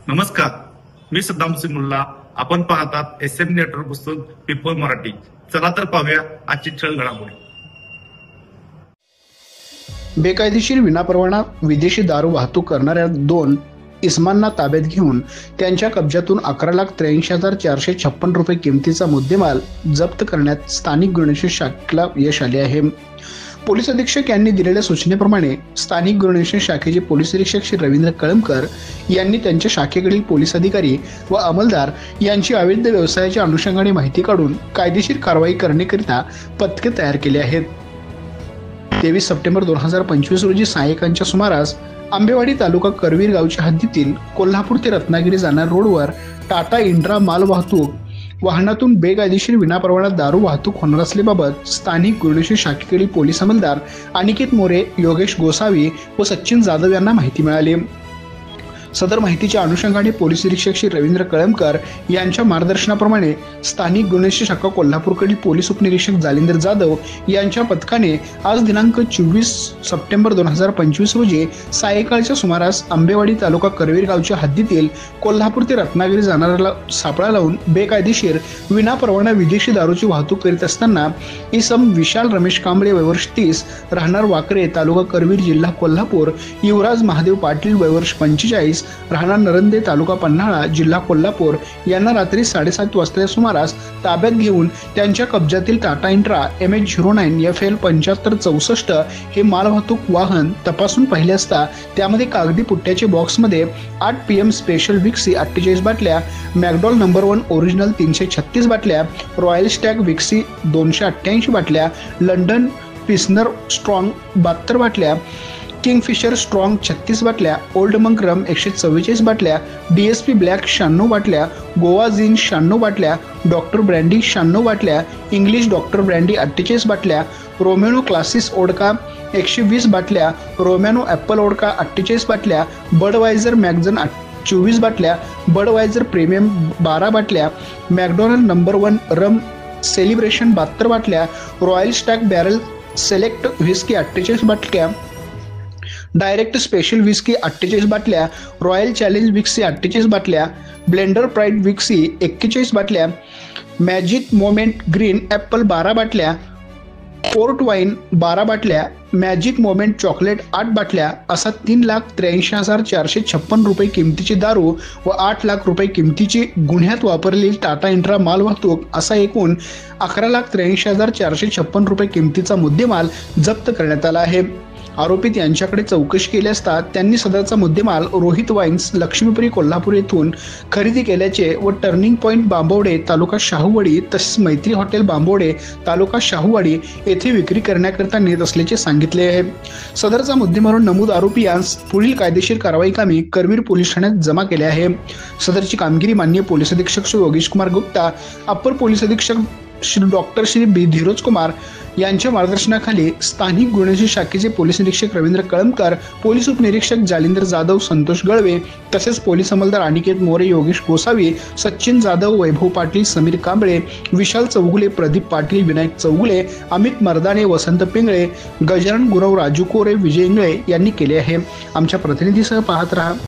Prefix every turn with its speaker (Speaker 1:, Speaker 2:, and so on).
Speaker 1: नमस्कार, मी सद्दाम सिंग मुल्ला. आपण पाहतात SM नेटवर्क पुस्तक पीपल मराठी. चला तर पाहूया आजची ठळक घडामोडी.
Speaker 2: बेकायदेशीर विनापरवाना विदेशी दारू वाहतूक करणाऱ्या 2 इसमांना ताब्यात घेऊन त्यांच्या कब्जातून 11,83,456 रुपये किमतीचा मुद्देमाल जप्त करण्यात स्थानिक गुन्हे शाखेला यश आले आहे. पोलीस अधीक्षक यांनी दिलेल्या सूचनेप्रमाणे स्थानिक गुन्हे शाखेचे पोलीस निरीक्षक श्री रवींद्र कळमकर यांनी त्यांच्या शाखेकडील पोलीस अधिकारी व अंमलदार यांची अवैध व्यवसायाच्या अनुषंगाने माहिती काढून कायदेशीर कारवाई करण्याकरिता पथके तयार केले आहेत. 23 सप्टेंबर 2025 रोजी सायंकाळच्या सुमारास आंबेवाडी तालुका करवीर गावच्या हद्दीतील कोल्हापूर ते रत्नागिरी जाणाऱ्या रोडवर टाटा इंट्रा माल वाहतूक वाहनातून बेकायदेशीर विनापरवाना दारू वाहतूक होणार असल्याबाबत स्थानिक गुन्हे शाखेकडील पोलीस अंमलदार अनिकेत मोरे, योगेश गोसावी व सचिन जाधव यांना माहिती मिळाली. सदर माहितीच्या अनुषंगाने पोलीस निरीक्षक श्री रवींद्र कळमकर यांच्या मार्गदर्शनाप्रमाणे स्थानिक गुन्हे शाखा कोल्हापूरकडील पोलीस उपनिरीक्षक जालिंदर जाधव यांच्या पथकाने आज दिनांक 24 सप्टेंबर 2025 रोजी सायंकाळच्या सुमारास आंबेवाडी तालुका करवीर गावच्या हद्दीतील कोल्हापूर ते रत्नागिरी जाणाऱ्याला सापळा लावून बेकायदेशीर विनापरवाना विदेशी दारूची वाहतूक करीत असताना इसम विशाल रमेश कांबळे वय वर्ष 30 राहणार वाकरे तालुका करवीर जिल्हा कोल्हापूर, युवराज महादेव पाटील वय वर्ष 45 राहणार नरंदे तालुका पन्हाळा जिल्हा कोल्हापूर यांना रात्री 7:30 वाजताच्या सुमारास ताब्यात घेऊन त्यांच्या कब्जातील टाटा इंट्रा MH09 FL 7564 हे मालवाहतूक वाहन तपासून पाहिले असता त्यामध्ये कागदी पुट्ट्याचे बॉक्समध्ये 8 PM स्पेशल विक्सी 48 बाटल्या, मॅकडॉल नंबर 1 ओरिजिनल 336 बाटल्या, रॉयल स्टॅग विक्सी 288 बाटल्या, लंडन पिस्नर स्ट्रॉंग 72 बाटल्या, किंगफिशर स्ट्रॉंग 36 बाटल्या, ओल्ड मंक रम 144 बाटल्या, DSP ब्लॅक 96 बाटल्या, गोवा झिन 96 बाटल्या, डॉक्टर ब्रँडी 96 बाटल्या, इंग्लिश डॉक्टर ब्रँडी 48 बाटल्या, रोमॅनो क्लासिस ओडका 120 बाटल्या, रोमॅनो ॲपल ओडका 48 बाटल्या, बडवायझर मॅगझन 24 बाटल्या, बडवायझर प्रीमियम 12 बाटल्या, मॅकडॉनल्ड नंबर 1 रम सेलिब्रेशन 72 बाटल्या, royal Stag barrel select whisky 48 बाटल्या, डायरेक्ट स्पेशल विस्की 48 बाटल्या, रॉयल चॅलेंज विक्सी 48 बाटल्या, ब्लेंडर प्राईड विक्सी 41 बाटल्या, मॅजिक मोमेंट ग्रीन ॲपल 12 बाटल्या, पोर्ट वाईन 12 बाटल्या, मॅजिक मोमेंट चॉकलेट 8 बाटल्या असा 3,83,456 रुपये किमतीची दारू व 8 लाख रुपये किमतीची गुन्ह्यात वापरलेली टाटा इंट्रा माल वाहतूक असा एकूण 11,83,456 रुपये किमतीचा मुद्देमाल जप्त करण्यात आला आहे. आरोपित यांच्याकडे चौकशी केली असता त्यांनी सदरचा मुद्देमाल रोहित वाईन्स लक्ष्मीपुरी कोल्हापूर येथून खरेदी केल्याचे व टर्निंग पॉईंट बांबवडे तालुका शाहूवाडी तसेच मैत्री हॉटेल बांबवडे तालुका शाहूवाडी येथे विक्री करण्याकरिता नेत असल्याचे सांगितले आहे. सदरचा मुद्देमाल नमूद आरोपी यांस पुढील कायदेशीर कारवाई कामी करवीर पोलीस ठाण्यात जमा केले आहे. सदरची कामगिरी माननीय पोलीस अधीक्षक श्री योगेश कुमार गुप्ता, अप्पर पोलीस अधीक्षक श्री डॉक्टर श्री B धीरज कुमार यांच्या मार्गदर्शनाखाली स्थानिक गुन्हे शाखेचे पोलीस निरीक्षक रवींद्र कळमकर, पोलीस उपनिरीक्षक जालिंदर जाधव, संतोष गळवे तसेच पोलीस अंमलदार अनिकेत मोरे, योगेश गोसावी, सचिन जाधव, वैभव पाटील, समीर कांबळे, विशाल चौगुले, प्रदीप पाटील, विनायक चौगुले, अमित मर्दाने, वसंत पिंगळे, गजानन गुरव, राजू कोरे, विजय इंगळे यांनी केले आहे. आमच्या प्रतिनिधीसह पाहत रहा.